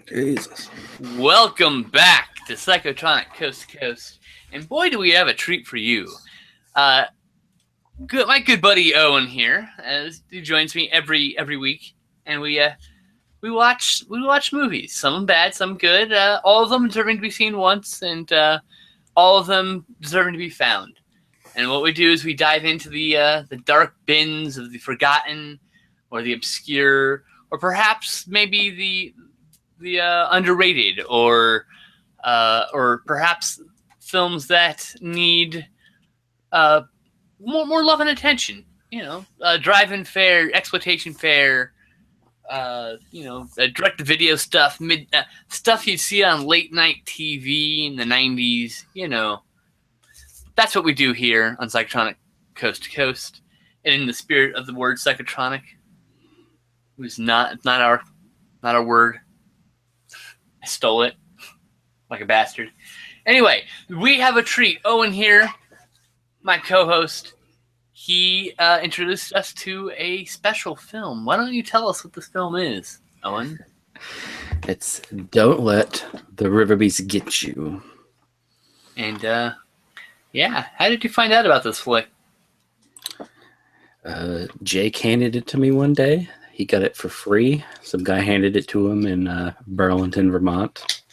Jesus. Welcome back to Psychotronic Coast to Coast, and boy, do we have a treat for you. My good buddy Owen here, he joins me every week, and we watch movies. Some bad, some good. All of them deserving to be seen once, and all of them deserving to be found. And what we do is we dive into the dark bins of the forgotten, or the obscure, or perhaps maybe the underrated, or perhaps films that need more love and attention. Drive-in fare, exploitation fare. Direct-to-video stuff, stuff you'd see on late-night TV in the 90s. That's what we do here on Psychotronic Coast to Coast, and in the spirit of the word psychotronic, it's not our word. I stole it like a bastard. Anyway, we have a treat. Owen here, my co-host, he introduced us to a special film. Why don't you tell us what this film is, Owen? It's Don't Let the Riverbeast Get You. And, how did you find out about this flick? Jake handed it to me one day. He got it for free. Some guy handed it to him in Burlington, Vermont.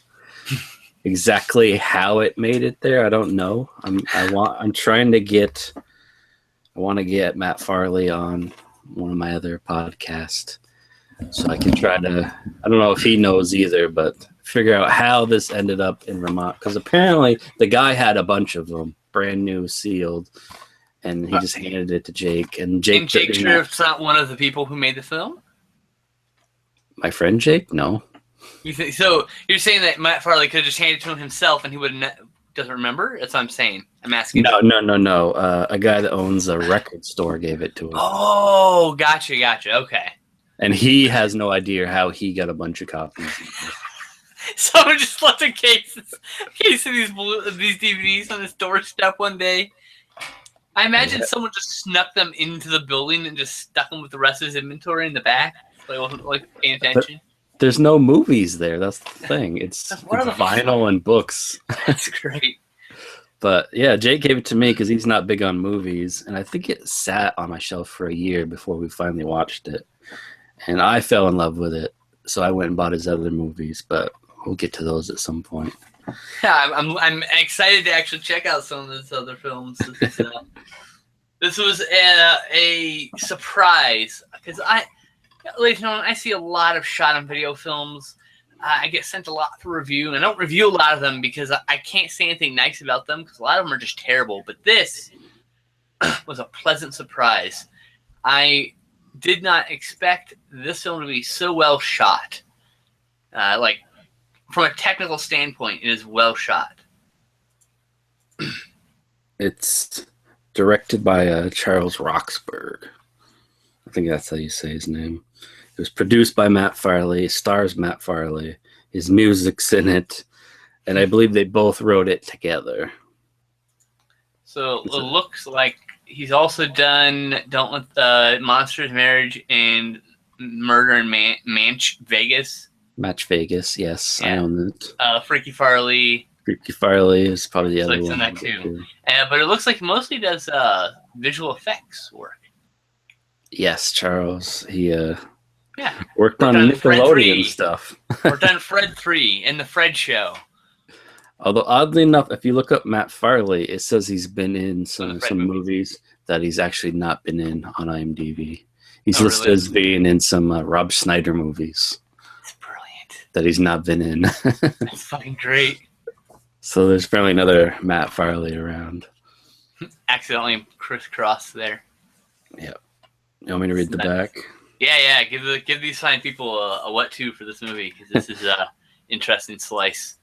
Exactly how it made it there, I don't know. I want to get Matt Farley on one of my other podcasts, so I can try to. I don't know if he knows either, but figure out how this ended up in Vermont, because apparently the guy had a bunch of them, brand new, sealed. And he just handed it to Jake. And Jake sure it's not one of the people who made the film? My friend Jake? No. So you're saying that Matt Farley could have just handed it to him himself and he doesn't remember? That's what I'm saying. I'm asking. No. A guy that owns a record store gave it to him. Oh, gotcha. Okay. And he has no idea how he got a bunch of copies. Someone just left a case of these DVDs on his doorstep one day. I imagine someone just snuck them into the building and just stuck them with the rest of his inventory in the back. So I wasn't paying attention. There's no movies there. That's the thing. It's vinyl and books. That's great. But yeah, Jake gave it to me because he's not big on movies. And I think it sat on my shelf for a year before we finally watched it. And I fell in love with it. So I went and bought his other movies. But we'll get to those at some point. Yeah, I'm excited to actually check out some of those other films. This was a surprise, because ladies and gentlemen, I see a lot of shot-on-video films. I get sent a lot to review, and I don't review a lot of them because I can't say anything nice about them, because a lot of them are just terrible. But this was a pleasant surprise. I did not expect this film to be so well shot. From a technical standpoint, it is well shot. It's directed by Charles Roxburgh. I think that's how you say his name. It was produced by Matt Farley, stars Matt Farley. His music's in it, and I believe they both wrote it together. So it looks like he's also done Don't Let the Monsters Marriage and Murder in Match Vegas. Match Vegas, yes, yeah. I own it. Freaky Farley. Freaky Farley is probably the other one. In that too. But it looks like he mostly does visual effects work. Yes, Charles. He worked on Nickelodeon stuff. Worked on Fred 3 and the Fred Show. Although oddly enough, if you look up Matt Farley, it says he's been in some movies that he's actually not been in on IMDb. He's listed as being in some Rob Schneider movies. That he's not been in. That's fucking great. So there's apparently another Matt Farley around. Accidentally crisscrossed there. Yep. You want me to read the back? Yeah. Give these fine people a what to for this movie, because this is a interesting slice.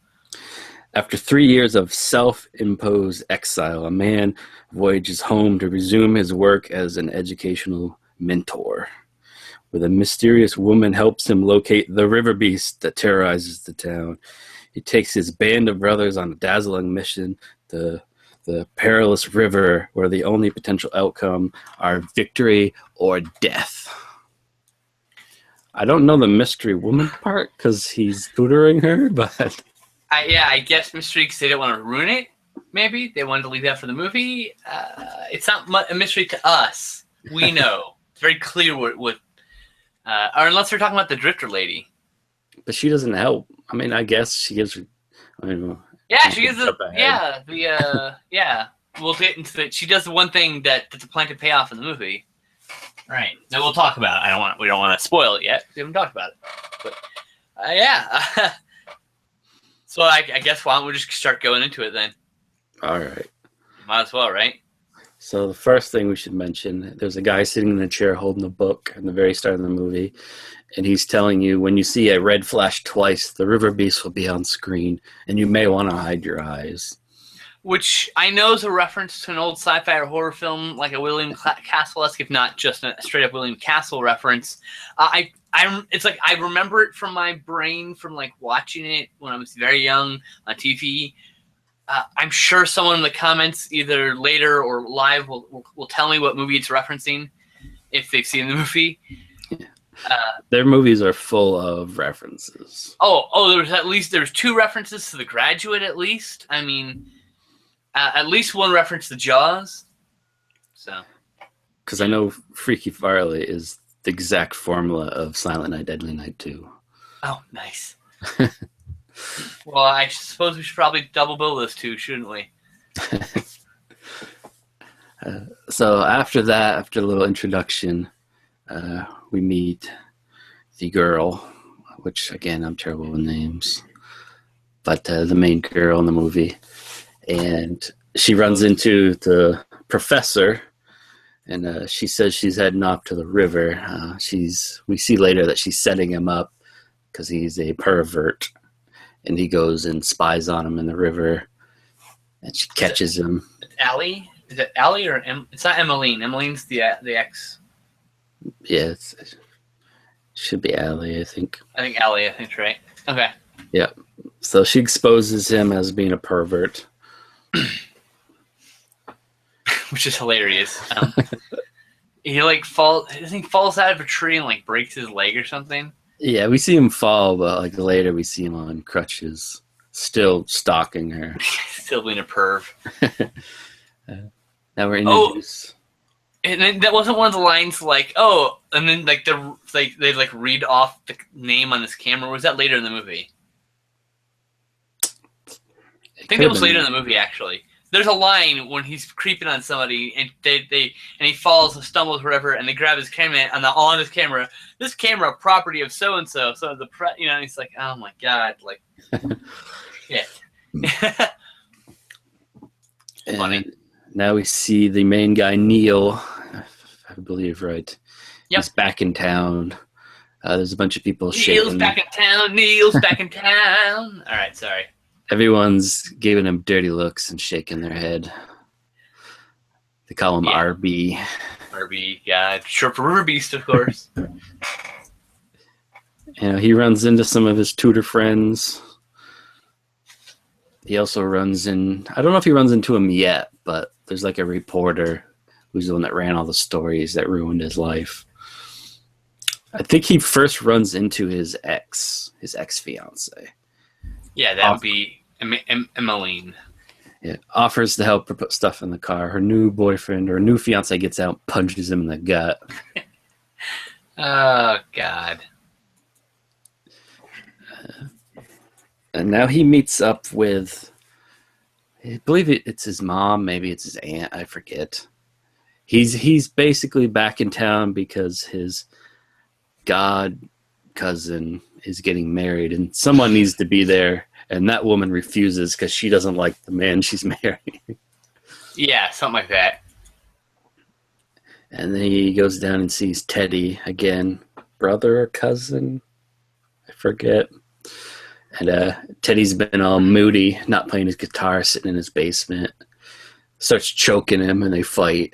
After 3 years of self-imposed exile, a man voyages home to resume his work as an educational mentor, where the mysterious woman helps him locate the Riverbeast that terrorizes the town. He takes his band of brothers on a dazzling mission to the perilous river, where the only potential outcome are victory or death. I don't know the mystery woman part because he's tutoring her, but I guess mystery because they don't want to ruin it. Maybe they wanted to leave that for the movie. It's not a mystery to us. We know. It's very clear what or unless they're talking about the drifter lady. but she doesn't help. I mean, I guess she gives her. I don't know. Yeah, she gives yeah. We'll get into it. She does the one thing that's a planted payoff in the movie. Right. That we'll talk about. We don't want to spoil it yet. We haven't talked about it. But yeah. So I guess why don't we just start going into it then? All right. Might as well, right? So the first thing we should mention, there's a guy sitting in a chair holding a book in the very start of the movie, and he's telling you when you see a red flash twice, the Riverbeast will be on screen, and you may want to hide your eyes. Which I know is a reference to an old sci-fi or horror film, like a William Castle-esque, if not just a straight-up William Castle reference. It's like I remember it from my brain from like watching it when I was very young on TV. I'm sure someone in the comments, either later or live, will tell me what movie it's referencing if they've seen the movie. Their movies are full of references. There's 2 references to The Graduate at least. I mean, at least one reference to Jaws. So, because I know Freaky Farley is the exact formula of Silent Night, Deadly Night 2. Oh, nice. Well, I suppose we should probably double bill those 2, shouldn't we? So after that, after a little introduction, we meet the girl, which again, I'm terrible with names, but the main girl in the movie. And she runs into the professor, and she says she's heading off to the river. We see later that she's setting him up because he's a pervert. And he goes and spies on him in the river, and she catches him. It's Allie? Is it Allie or it's not Emmeline? Emmeline's the ex. Yeah, it should be Allie, I think. I think Allie, I think's right. Okay. Yeah. So she exposes him as being a pervert. Which is hilarious. He falls out of a tree and like breaks his leg or something. Yeah, we see him fall, but like later we see him on crutches, still stalking her. Still being a perv. Now we're introduced. And then that wasn't one of the lines like, oh, and then like they like read off the name on this camera. Or was that later in the movie? I think it was later in the movie actually. There's a line when he's creeping on somebody and he falls and stumbles whatever, and they grab his camera and on his camera, this camera property of so and so. So the he's like, oh my god, like, yeah. Funny. Now we see the main guy Neil, I believe, right? Yep. He's back in town. There's a bunch of people shaking. Neil's back in town. Neil's back in town. All right, sorry. Everyone's giving him dirty looks and shaking their head. They call him RB. RB, yeah. Short for Riverbeast, of course. He runs into some of his tutor friends. He also runs in... I don't know if he runs into him yet, but there's like a reporter who's the one that ran all the stories that ruined his life. I think he first runs into his ex-fiance. Yeah, that would be Emmeline. Yeah, offers to help her put stuff in the car. Her new boyfriend or new fiance gets out and punches him in the gut. Oh, God. And now he meets up with, I believe it's his mom, maybe it's his aunt, I forget. He's basically back in town because his god cousin is getting married and someone needs to be there. And that woman refuses because she doesn't like the man she's marrying. Yeah, something like that. And then he goes down and sees Teddy again. Brother or cousin? I forget. And Teddy's been all moody, not playing his guitar, sitting in his basement. Starts choking him and they fight.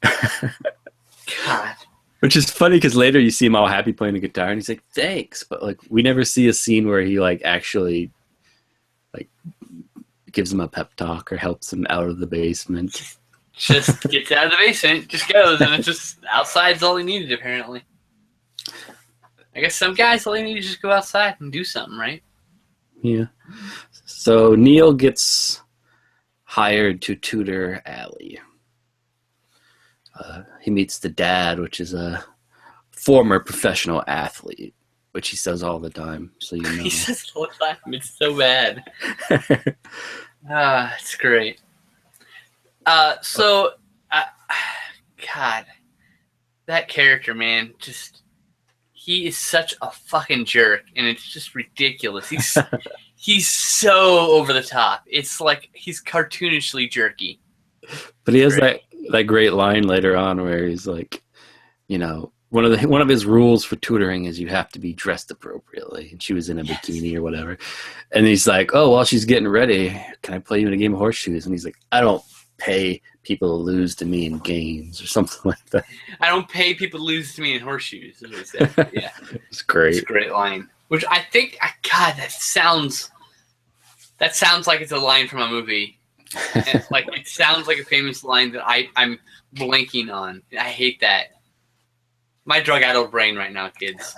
God. Which is funny because later you see him all happy playing the guitar, and he's like, "Thanks," but like we never see a scene where he like actually like gives him a pep talk or helps him out of the basement. Just gets out of the basement, just goes, and it's just outside's all he needed apparently. I guess some guys all they need to just go outside and do something, right? Yeah. So Neil gets hired to tutor Allie. He meets the dad, which is a former professional athlete, which he says all the time. So you know. He says all the time. It's so bad. It's great. God, that character, man, he is such a fucking jerk, and it's just ridiculous. He's so over the top. It's like he's cartoonishly jerky. But he has that great line later on where he's like, you know, one of his rules for tutoring is you have to be dressed appropriately. And she was in a bikini or whatever. And he's like, oh, while she's getting ready, can I play you in a game of horseshoes? And he's like, I don't pay people to lose to me in games or something like that. I don't pay people to lose to me in horseshoes. Is what he said. Yeah. It's great. It's a great line. Which I think, God, that sounds like it's a line from a movie. And like it sounds like a famous line that I'm blanking on. I hate that. My drug-addled brain right now, kids.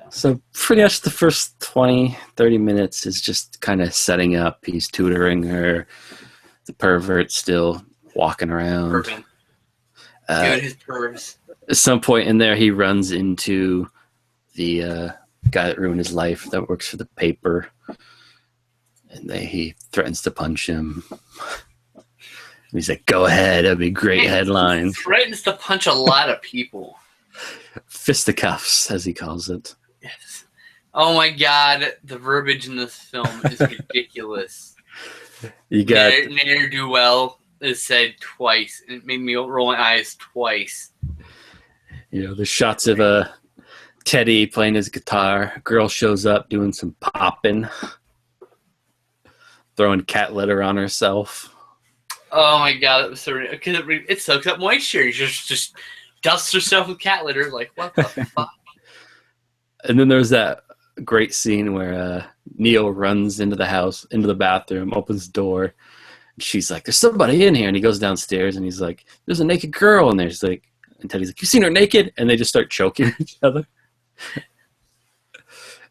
So pretty much the first 20, 30 minutes is just kind of setting up. He's tutoring her. The pervert still walking around. Dude, his pervs. At some point in there, he runs into the guy that ruined his life that works for the paper. And he threatens to punch him. He's like, go ahead, that'd be a great headline. He threatens to punch a lot of people. Fisticuffs, as he calls it. Yes. Oh my God, the verbiage in this film is ridiculous. You got ne'er-do-well is said twice, and it made me roll my eyes twice. You know, the shots of Teddy playing his guitar. A girl shows up doing some popping. Throwing cat litter on herself. Oh my God, that was so because it soaks up moisture. She just dusts herself with cat litter. Like, what the fuck? And then there's that great scene where Neil runs into the house, into the bathroom, opens the door. And she's like, there's somebody in here. And he goes downstairs and he's like, there's a naked girl in there. She's like, and Teddy's like, you seen her naked? And they just start choking each other.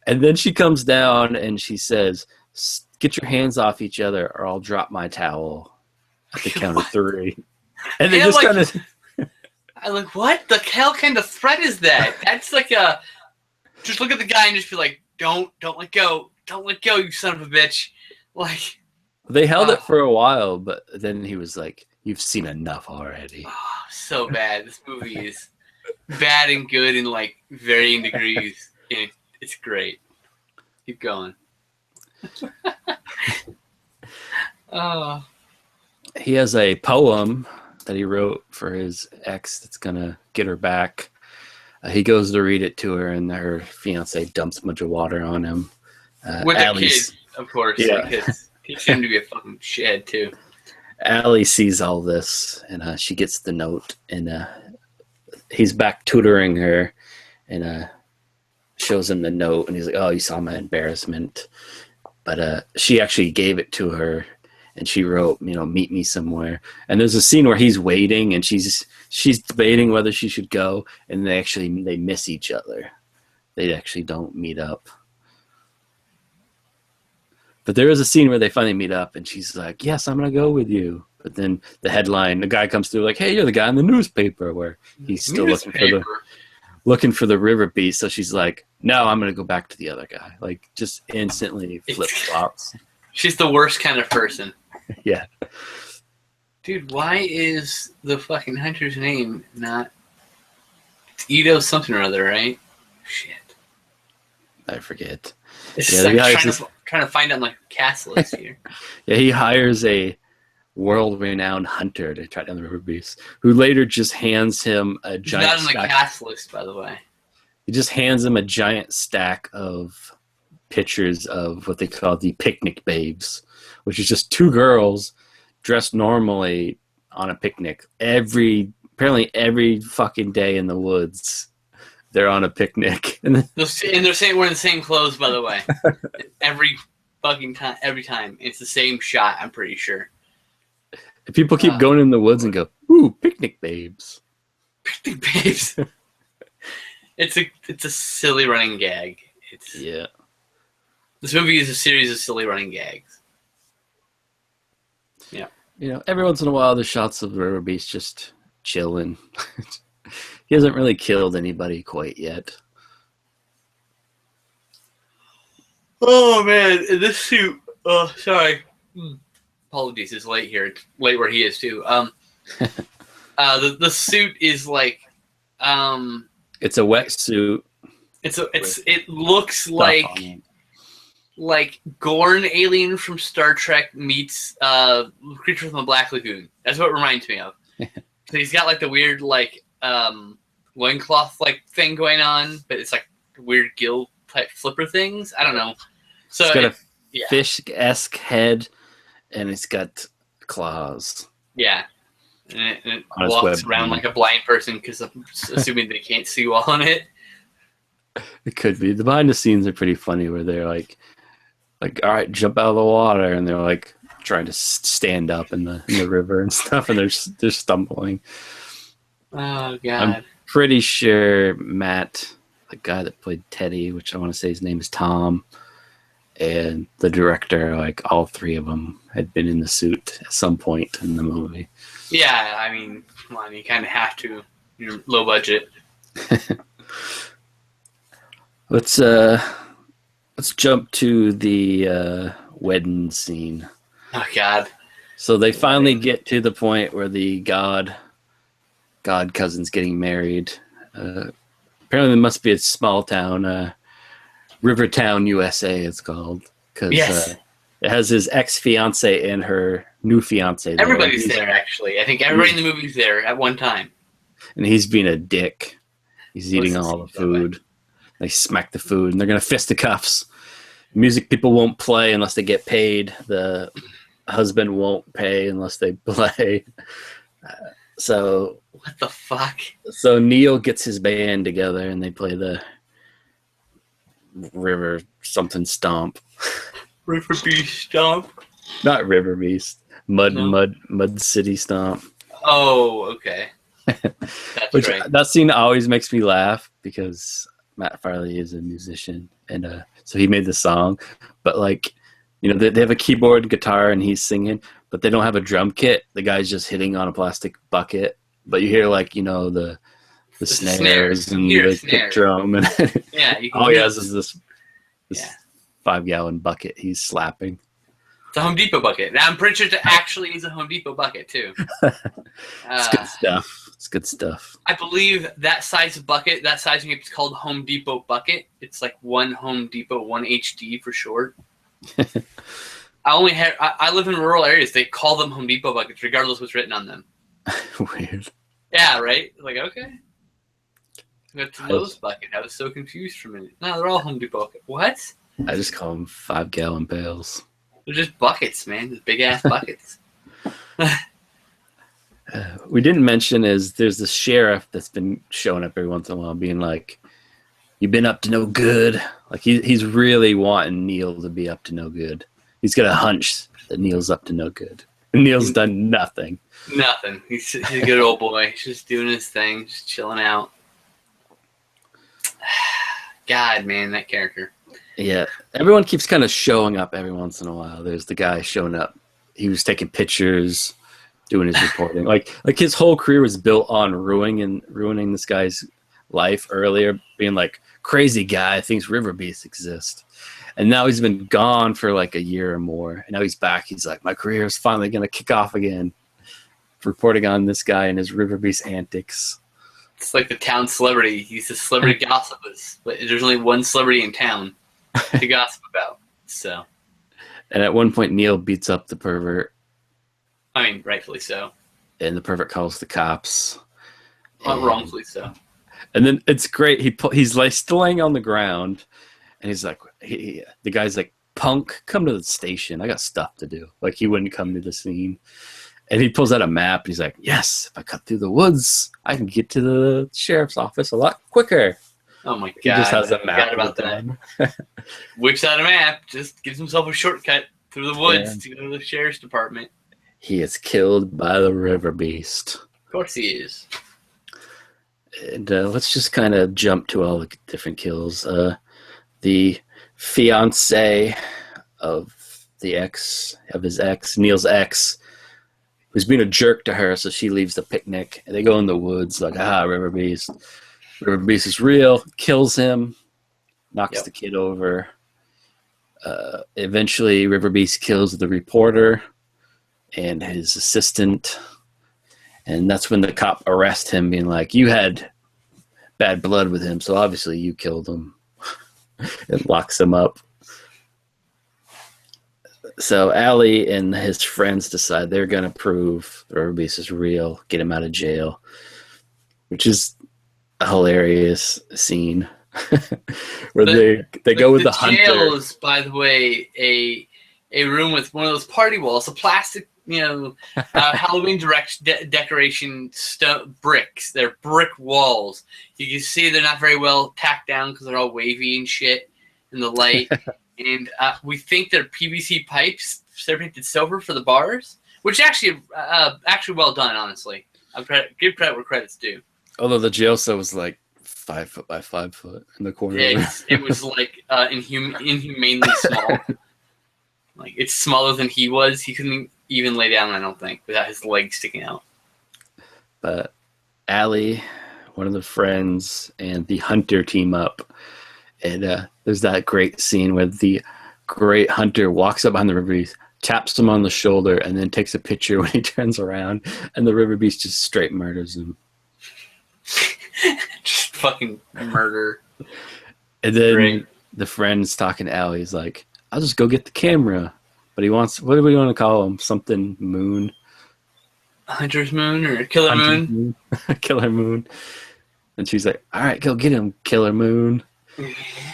And then she comes down and she says, get your hands off each other or I'll drop my towel at the count of 3. And they just kind of... I'm like, what the hell kind of threat is that? That's like a... Just look at the guy and just be like, don't let go. Don't let go, you son of a bitch. Like... They held it for a while, but then he was like, you've seen enough already. Oh, so bad. This movie is bad and good in like varying degrees. And it's great. Keep going. Oh. He has a poem that he wrote for his ex that's gonna get her back. He goes to read it to her, and her fiance dumps a bunch of water on him. With a kid, of course. Yeah. Because he seemed to be a fucking shithead too. Allie sees all this, and she gets the note, and he's back tutoring her, and shows him the note, and he's like, "Oh, you saw my embarrassment." But she actually gave it to her, and she wrote, meet me somewhere. And there's a scene where he's waiting, and she's debating whether she should go, and they miss each other. They actually don't meet up. But there is a scene where they finally meet up, and she's like, yes, I'm going to go with you. But then the headline, the guy comes through like, hey, you're the guy in the newspaper, where he's still looking for the Riverbeast. So she's like, no, I'm going to go back to the other guy. Like, just instantly flip-flops. She's the worst kind of person. Yeah. Dude, why is the fucking hunter's name not... It's Ito something or other, right? Shit. I forget. It's just like trying to find out my cast list here. Yeah, he hires a world-renowned hunter to track down the Riverbeast, who later just hands him a giant He's not on the cast list, by the way. He just hands him a giant stack of pictures of what they call the picnic babes, which is just 2 girls dressed normally on a picnic. Apparently every fucking day in the woods, they're on a picnic. And they're saying we're in the same clothes, by the way. Every fucking time, every time. It's the same shot, I'm pretty sure. People keep going in the woods and go, ooh, picnic babes. Picnic babes. It's a silly running gag. Yeah. This movie is a series of silly running gags. Yeah. You know, every once in a while, there's shots of Riverbeast just chilling. He hasn't really killed anybody quite yet. Oh man, this suit. Oh, sorry. Apologies, it's late here. It's late where he is too. The suit is like, It's a wetsuit. It looks like Gorn alien from Star Trek meets Creature from the Black Lagoon. That's what it reminds me of. So he's got like the weird like loincloth like thing going on, but it's like weird gill type flipper things. I don't know. So it's got a fish-esque head, and it's got claws. Yeah. And it walks around like a blind person because I'm assuming they can't see well on it. It could be. The behind the scenes are pretty funny where they're like, all right, jump out of the water, and they're like trying to stand up in the river and stuff, and they're stumbling. Oh god! I'm pretty sure Matt, the guy that played Teddy, which I want to say his name is Tom, and the director, like all three of them had been in the suit at some point in the movie. Yeah, I mean, come on, you kind of have to. You're low budget. Let's jump to the wedding scene. Oh god! So they finally get to the point where the god cousin's getting married. Apparently, there must be a small town, Rivertown, USA. It's called because it has his ex-fiance and her new fiance. Everybody's there, actually. I think everybody in the movie's there at one time. And he's being a dick. He's eating all the food. They smack the food, and they're going to fisticuffs. Music people won't play unless they get paid. The husband won't pay unless they play. So what the fuck? So Neil gets his band together, and they play the River something stomp. Riverbeast stomp? Not Riverbeast. Mud City stomp. Oh, okay. That's right. That scene always makes me laugh because Matt Farley is a musician, and so he made the song. But like, you know, they have a keyboard, guitar, and he's singing, but they don't have a drum kit. The guy's just hitting on a plastic bucket, but you hear like, you know, the snares and the kick drum, and yeah, all he has is this 5-gallon bucket he's slapping. It's a Home Depot bucket. Now I'm pretty sure it actually is a Home Depot bucket too. It's good stuff. It's good stuff. I believe that size of bucket, that sizing, it's called Home Depot bucket. It's like one Home Depot, one HD for short. I live in rural areas. They call them Home Depot buckets, regardless of what's written on them. Weird. Yeah, right? Like, okay. That's Lowe's bucket. I was so confused for a minute. No, they're all Home Depot bucket. What? I just call them 5-gallon pails. They're just buckets, man. Just big-ass buckets. We didn't mention is there's the sheriff that's been showing up every once in a while being like, you've been up to no good. Like he's really wanting Neil to be up to no good. He's got a hunch that Neil's up to no good. And Neil's done nothing. Nothing. He's a good old boy. He's just doing his thing, just chilling out. God, man, that character. Yeah. Everyone keeps kind of showing up every once in a while. There's the guy showing up. He was taking pictures, doing his reporting. Like his whole career was built on ruining this guy's life earlier, being like, crazy guy thinks Riverbeast exists. And now he's been gone for like a year or more. And now he's back. He's like, my career is finally going to kick off again. Reporting on this guy and his Riverbeast antics. It's like the town celebrity. He's a celebrity gossip. But there's only one celebrity in town to gossip about. So. And at one point, Neil beats up the pervert. I mean, rightfully so. And the pervert calls the cops. Well, wrongfully so. And then it's great. He's like still laying on the ground, and he's like, the guy's like, punk, come to the station. I got stuff to do. Like he wouldn't come to the scene. And he pulls out a map. And he's like, yes, if I cut through the woods, I can get to the sheriff's office a lot quicker. Oh my God. He just has a map. About that. Whips out a map, just gives himself a shortcut through the woods to go to the sheriff's department. He is killed by the Riverbeast. Of course he is. And let's just kind of jump to all the different kills. The fiance of his ex, Neil's ex, who's being a jerk to her, so she leaves the picnic. And they go in the woods, like, Riverbeast. Riverbeast is real, kills him, knocks the kid over. Eventually, Riverbeast kills the reporter and his assistant. And that's when the cop arrests him, being like, you had bad blood with him, so obviously you killed him. And locks him up. So Allie and his friends decide they're going to prove Riverbeast is real, get him out of jail, which is a hilarious scene. Where they go with the hunter. Jail is, by the way, a room with one of those party walls, a plastic, Halloween decoration bricks. They're brick walls. You can see they're not very well tacked down because they're all wavy and shit in the light. And we think they're PVC pipes. They're painted silver for the bars, which actually well done, honestly. Give credit where credit's due. Although the jail cell was like 5 foot by 5 foot in the corner. Yeah, it was like inhumanely small. Like, it's smaller than he was. He couldn't even lay down, I don't think, without his legs sticking out. But Allie, one of the friends, and the hunter team up. And there's that great scene where the great hunter walks up behind the Riverbeast, taps him on the shoulder, and then takes a picture when he turns around, and the Riverbeast just straight murders him. Just fucking murder. And then the friend's talking to Allie. He's like, I'll just go get the camera. But he wants, what do we want to call him? Something Moon? Hunter's Moon or Killer Moon? Killer Moon. And she's like, all right, go get him, Killer Moon.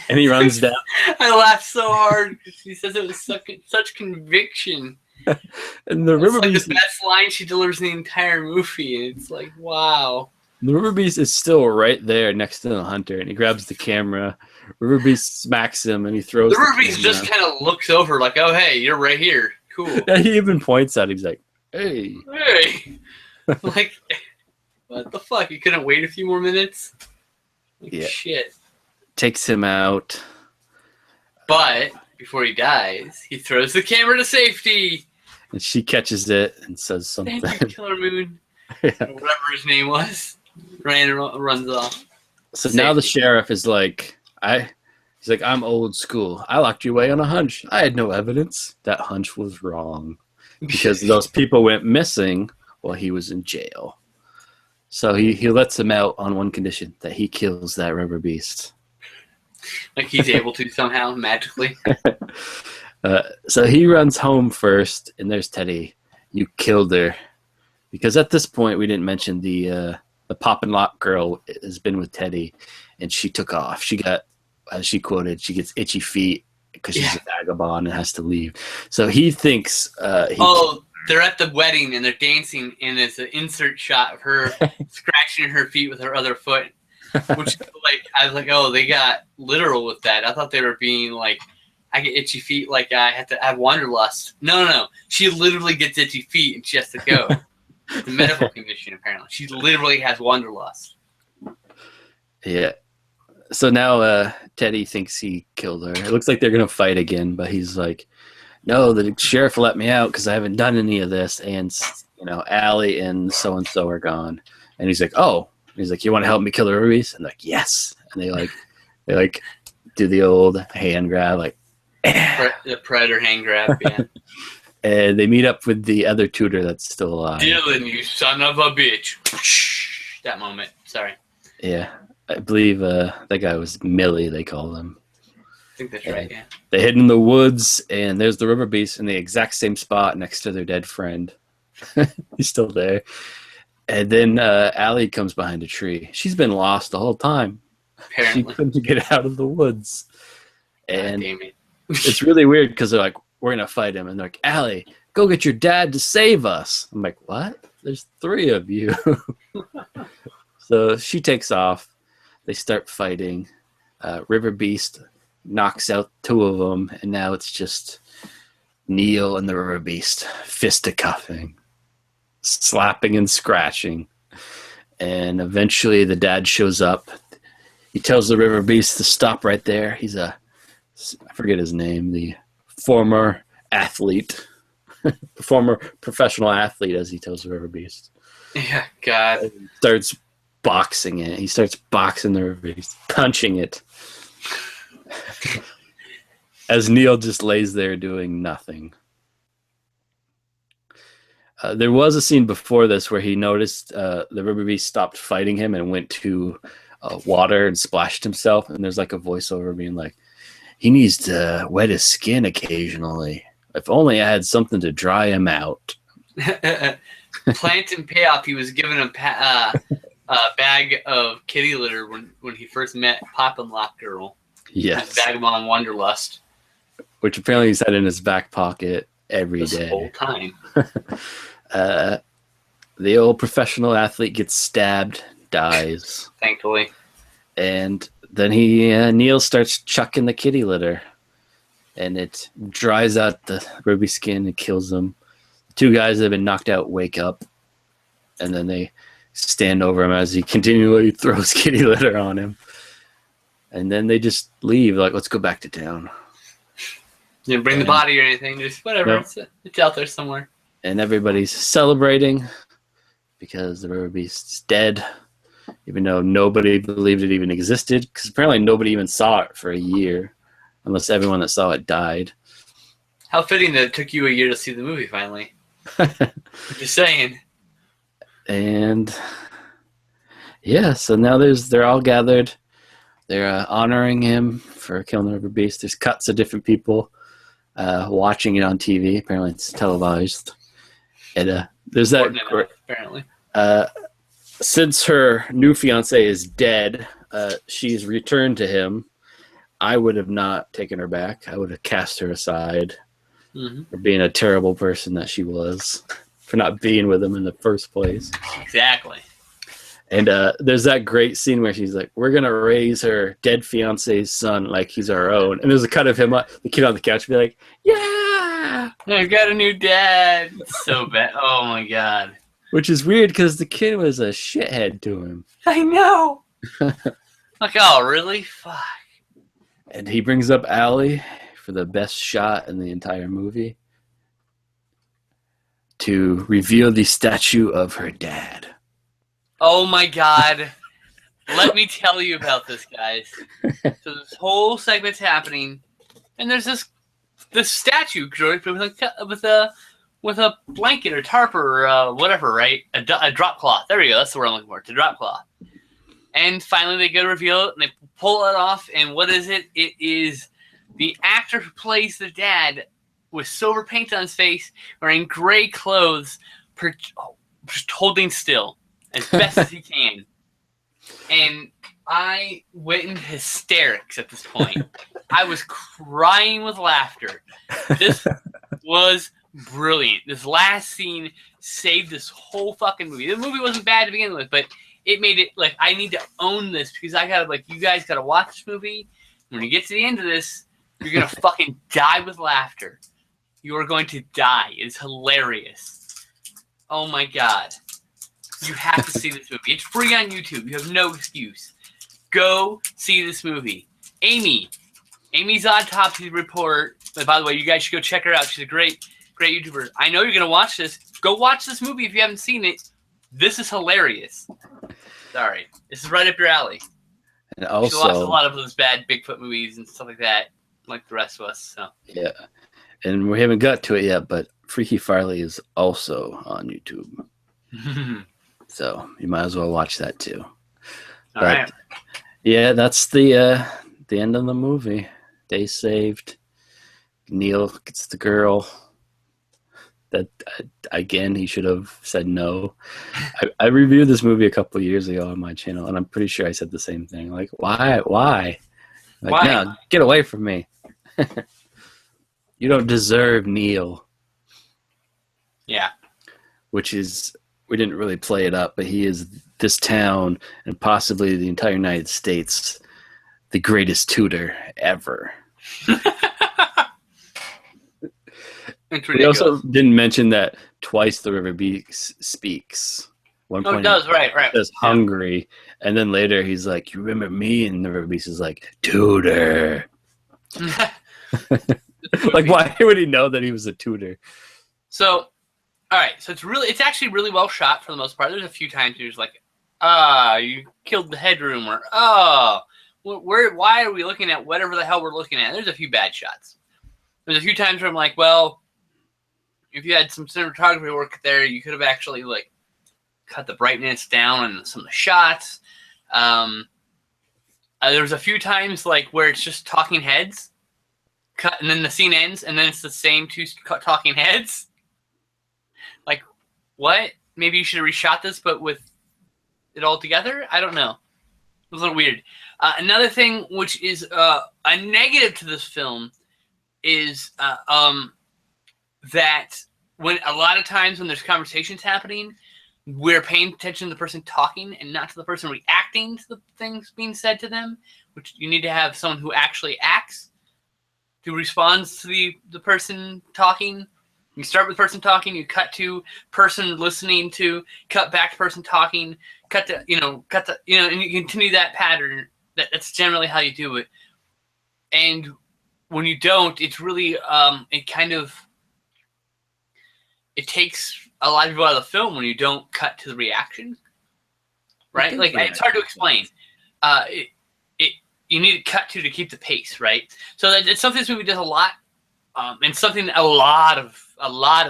And he runs down. I laughed so hard because he says it with such conviction. And the Riverbeast, like the best line she delivers in the entire movie. And it's like, wow. The Riverbeast is still right there next to the hunter, and he grabs the camera. Riverbeast smacks him, and he throws. The Riverbeast just kind of looks over, like, "Oh, hey, you're right here. Cool." Yeah, he even points at him. He's like, "Hey, hey." Like, what the fuck? You couldn't wait a few more minutes? Like, yeah. Shit. Takes him out. But before he dies, he throws the camera to safety. And she catches it and says something. Thank you, Killer Moon. Yeah. Or whatever his name was. Runs off. So now the sheriff is like, he's like, I'm old school. I locked you away on a hunch. I had no evidence. That hunch was wrong. Because those people went missing while he was in jail. So he lets him out on one condition, that he kills that Riverbeast. Like he's able to somehow, magically. So he runs home first, and there's Teddy. You killed her. Because at this point, we didn't mention the pop and lock girl has been with Teddy, and she took off. She got, as she quoted, she gets itchy feet because she's a vagabond and has to leave. So he thinks... they're at the wedding, and they're dancing, and it's an insert shot of her scratching her feet with her other foot. Which, like, I was like, oh, they got literal with that. I thought they were being like, I get itchy feet, like I have to have wanderlust. No. She literally gets itchy feet, and she has to go. It's a medical condition, apparently. She literally has wanderlust. Yeah. So now Teddy thinks he killed her. It looks like they're going to fight again, but he's like, no, the sheriff let me out because I haven't done any of this. And, Allie and so-and-so are gone. And he's like, oh. He's like, you want to help me kill the Riverbeast? And they're like, yes. And they do the old hand grab, like, the predator hand grab, yeah. And they meet up with the other tutor that's still alive. Dylan, you son of a bitch. That moment. Sorry. Yeah. I believe that guy was Millie, they call him. I think that's right, yeah. They hid in the woods, and there's the Riverbeast in the exact same spot next to their dead friend. He's still there. And then Allie comes behind a tree. She's been lost the whole time. Apparently. She couldn't get out of the woods. And damn it. It's really weird because they're like, we're going to fight him. And they're like, Allie, go get your dad to save us. I'm like, what? There's 3 of you. So she takes off. They start fighting. Riverbeast knocks out 2 of them. And now it's just Neil and the Riverbeast fisticuffing, slapping and scratching. And eventually the dad shows up. He tells the Riverbeast to stop right there. He's I forget his name, the former athlete, the former professional athlete, as he tells the Riverbeast. Yeah, God. He starts boxing it. He starts boxing the Riverbeast, punching it. As Neil just lays there doing nothing. There was a scene before this where he noticed the Riverbeast stopped fighting him and went to water and splashed himself. And there's like a voiceover being like, he needs to wet his skin occasionally. If only I had something to dry him out. Plant and payoff, he was given a bag of kitty litter when he first met Pop and Lock Girl. Yes. Vagabond Wanderlust. Which apparently he's had in his back pocket every day. This whole time. The old professional athlete gets stabbed, dies. Thankfully. And then Neil starts chucking the kitty litter. And it dries out the ruby skin and kills them. The two guys that have been knocked out wake up. And then they stand over him as he continually throws kitty litter on him. And then they just leave, like, let's go back to town. You didn't bring the body or anything, just whatever. No. It's out there somewhere. And everybody's celebrating because the Riverbeast's dead, even though nobody believed it even existed, because apparently nobody even saw it for a year, unless everyone that saw it died. How fitting that it took you a year to see the movie, finally. Just saying. And, yeah, so now they're all gathered. They're honoring him for killing the Riverbeast. There's cuts of different people watching it on TV. Apparently it's televised. And there's that... apparently. Since her new fiancé is dead, she's returned to him. I would have not taken her back. I would have cast her aside for being a terrible person that she was, for not being with him in the first place. Exactly. And there's that great scene where she's like, we're going to raise her dead fiance's son like he's our own. And there's a cut of him, the kid on the couch, be like, yeah! I've got a new dad. It's so bad. Oh, my God. Which is weird because the kid was a shithead to him. I know. Like, oh, really? Fuck. And he brings up Allie for the best shot in the entire movie to reveal the statue of her dad. Oh my God. Let me tell you about this, guys. So this whole segment's happening, and there's this statue with a blanket or tarp or whatever, right? A drop cloth. There we go. That's the word I'm looking for. It's a drop cloth. And finally they go to reveal it, and they pull it off, and what is it? It is the actor who plays the dad with silver paint on his face, wearing gray clothes, just holding still as best as he can. And I went into hysterics at this point. I was crying with laughter. This was brilliant. This last scene saved this whole fucking movie. The movie wasn't bad to begin with, but it made it like I need to own this because I gotta you guys gotta watch this movie. When you get to the end of this, you're gonna fucking die with laughter. You are going to die. It's hilarious. Oh my God. You have to see this movie. It's free on YouTube. You have no excuse. Go see this movie. Amy's Autopsy Report. But by the way, you guys should go check her out. She's a great YouTuber. I know you're going to watch this. Go watch this movie if you haven't seen it. This is hilarious. Sorry. This is right up your alley. And also, she watched a lot of those bad Bigfoot movies and stuff like that, like the rest of us. So. Yeah. And we haven't got to it yet, but Freaky Farley is also on YouTube. So you might as well watch that too. All right. Yeah, that's the end of the movie. Day saved. Neil gets the girl. That again, he should have said no. I reviewed this movie a couple of years ago on my channel, and I'm pretty sure I said the same thing. Like, why? Like, why? No, get away from me. You don't deserve Neil. Yeah. Which is, we didn't really play it up, but he is this town and possibly the entire United States, the greatest tutor ever. We also didn't mention that twice the Riverbeast speaks. one Oh, it point does. Right. he says hungry, and then later he's like, "You remember me?" And the Riverbeast is like, "Tutor." Like, why would he know that he was a tutor? So, all right. So it's actually really well shot for the most part. There's a few times you're just like, you killed the headroom, or why are we looking at whatever the hell we're looking at? There's a few bad shots. There's a few times where I'm like, well, if you had some cinematography work there, you could have actually like cut the brightness down on some of the shots. There was a few times like where it's just talking heads, cut, and then the scene ends, and then it's the same two talking heads. Like, what? Maybe you should have reshot this, but with it all together? I don't know. It was a little weird. Another thing, which is a negative to this film, is that when a lot of times when there's conversations happening, we're paying attention to the person talking and not to the person reacting to the things being said to them, which you need to have someone who actually acts, who responds to the person talking. You start with person talking, you cut to person listening to, cut back to person talking, and you continue that pattern. That's generally how you do it. And when you don't, it's really, it takes a lot of people out of the film when you don't cut to the reaction, right? Like, it's hard to explain. You need to cut to keep the pace, right? So it's something this movie does a lot, and something a lot of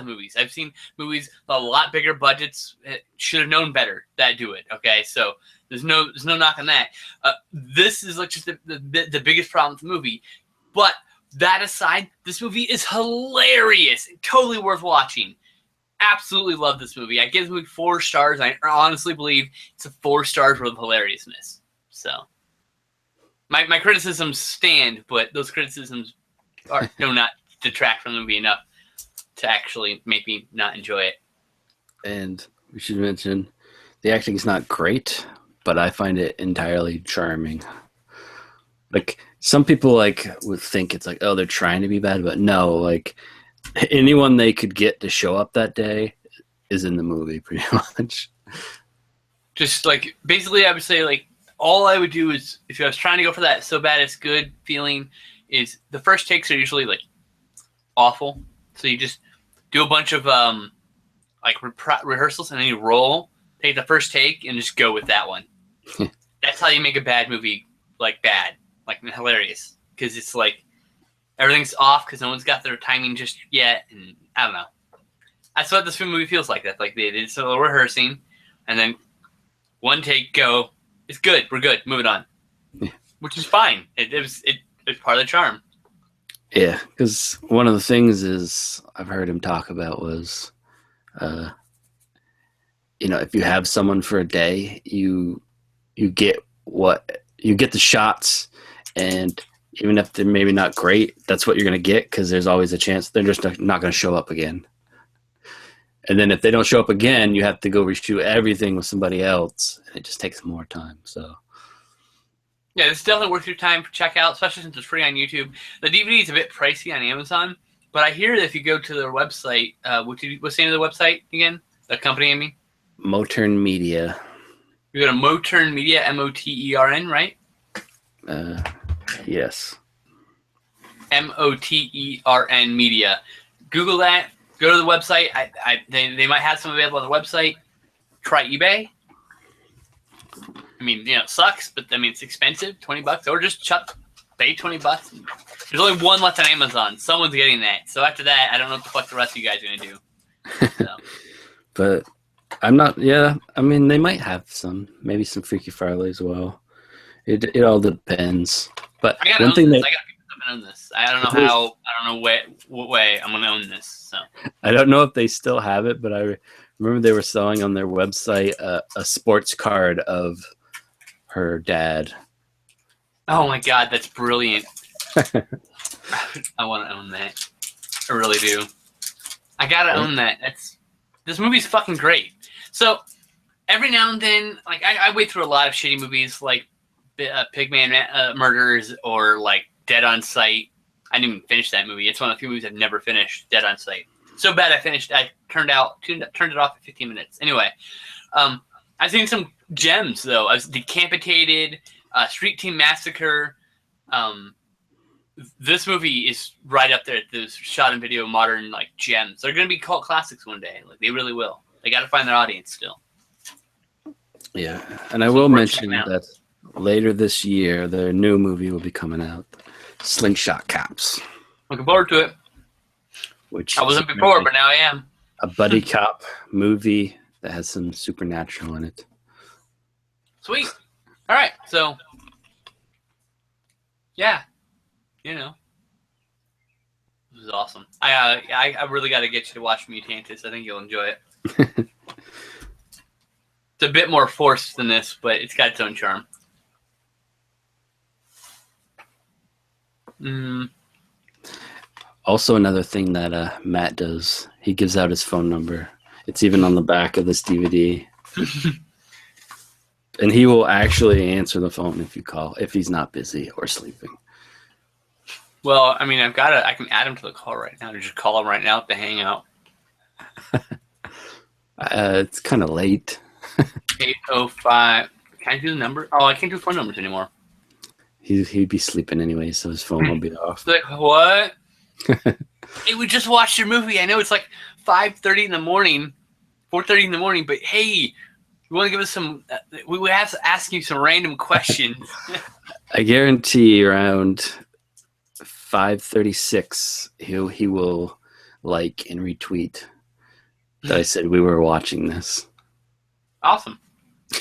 movies. I've seen movies with a lot bigger budgets should have known better that do it. Okay, so there's no knock on that. This is like just the biggest problem with the movie. But that aside, this movie is hilarious, totally worth watching. Absolutely love this movie. I give this movie 4 stars. I honestly believe it's a 4 stars worth of hilariousness. So my criticisms stand, but those criticisms do not detract from the movie enough to actually make me not enjoy it. And we should mention the acting is not great, but I find it entirely charming. Like, some people would think it's like, oh, they're trying to be bad, but no, like, anyone they could get to show up that day is in the movie, pretty much. Just like, basically, I would say, like, all I would do is, if I was trying to go for that so bad it's good feeling, is the first takes are usually like awful. So you just do a bunch of rehearsals, and then you roll, take the first take, and just go with that one. That's how you make a bad movie bad, hilarious, because it's like everything's off because no one's got their timing just yet, and I don't know. That's what this movie feels like. That's like they did some little rehearsing, and then one take, go. It's good. We're good. Moving on, which is fine. It's part of the charm. Yeah, because one of the things is I've heard him talk about was, if you have someone for a day, you get the shots, and even if they're maybe not great, that's what you're going to get, because there's always a chance they're just not going to show up again. And then if they don't show up again, you have to go reshoot everything with somebody else, and it just takes more time. So yeah, it's definitely worth your time to check out, especially since it's free on YouTube. The DVD is a bit pricey on Amazon, but I hear that if you go to their website, what's the name of the website again? The company, I mean? Motern Media. You go to Motern Media, Motern, right? Yes. Motern Media. Google that. Go to the website. They might have some available on the website. Try eBay. I mean, it sucks, but I mean, it's expensive, $20, or just pay $20. There's only one left on Amazon. Someone's getting that. So after that, I don't know what the fuck the rest of you guys are gonna do. So. But I'm not. Yeah, I mean, they might have maybe some Freaky Friday as well. It all depends. But I gotta own this. I don't know how. I don't know what way I'm gonna own this. So I don't know if they still have it, but I remember they were selling on their website a sports card of her dad. Oh my god, that's brilliant! I want to own that. I really do. I gotta own that. This movie's fucking great. So every now and then, I wait through a lot of shitty movies like Pigman Murders or like Dead on Sight. I didn't even finish that movie. It's one of the few movies I've never finished. Dead on Sight. So bad I turned it off at 15 minutes. Anyway, I've seen some gems though. I was Decapitated, Street Team Massacre. This movie is right up there at those shot and video modern like gems. They're gonna be cult classics one day. Like they really will. They got to find their audience still. Yeah, and I will mention that later this year, their new movie will be coming out, Slingshot Cops. Looking forward to it. Which I wasn't before, but now I am. A buddy cop movie that has some supernatural in it. Sweet. All right, so yeah, you know, this is awesome. I really got to get you to watch Mutantis. I think you'll enjoy it. It's a bit more forced than this, but it's got its own charm. Also, another thing that Matt does, he gives out his phone number. It's even on the back of this DVD. And he will actually answer the phone if you call, if he's not busy or sleeping. Well, I mean, I can add him to the call right now. Just call him right now at the hangout. It's kind of late. 805. Can I do the number? Oh, I can't do phone numbers anymore. He'd be sleeping anyway, so his phone will be off. Like, what? Hey, we just watched your movie. I know it's like 5:30 in the morning, 4:30 in the morning, but hey, you want to give us some? We have to ask you some random questions. I guarantee around 5:36, he will like and retweet that I said we were watching this. Awesome.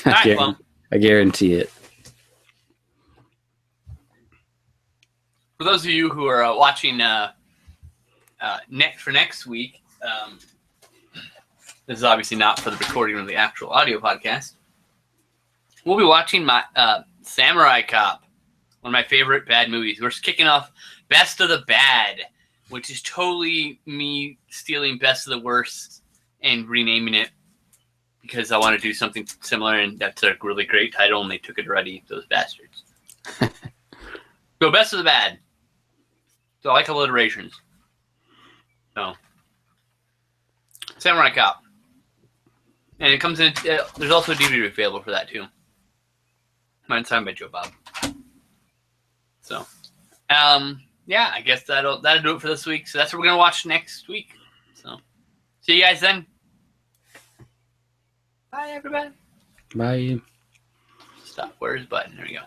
All right, well, I guarantee it. For those of you who are watching next week, this is obviously not for the recording of the actual audio podcast. We'll be watching my Samurai Cop, one of my favorite bad movies. We're kicking off Best of the Bad, which is totally me stealing Best of the Worst and renaming it because I want to do something similar, and that's a really great title, and they took it already, those bastards. So Best of the Bad. So I like alliterations. So Samurai Cop. And it comes in, there's also a DVD available for that too. Mine's signed by Joe Bob. So, yeah, I guess that'll do it for this week. So that's what we're going to watch next week. So, see you guys then. Bye, everybody. Bye. Stop. Where's the button? There we go.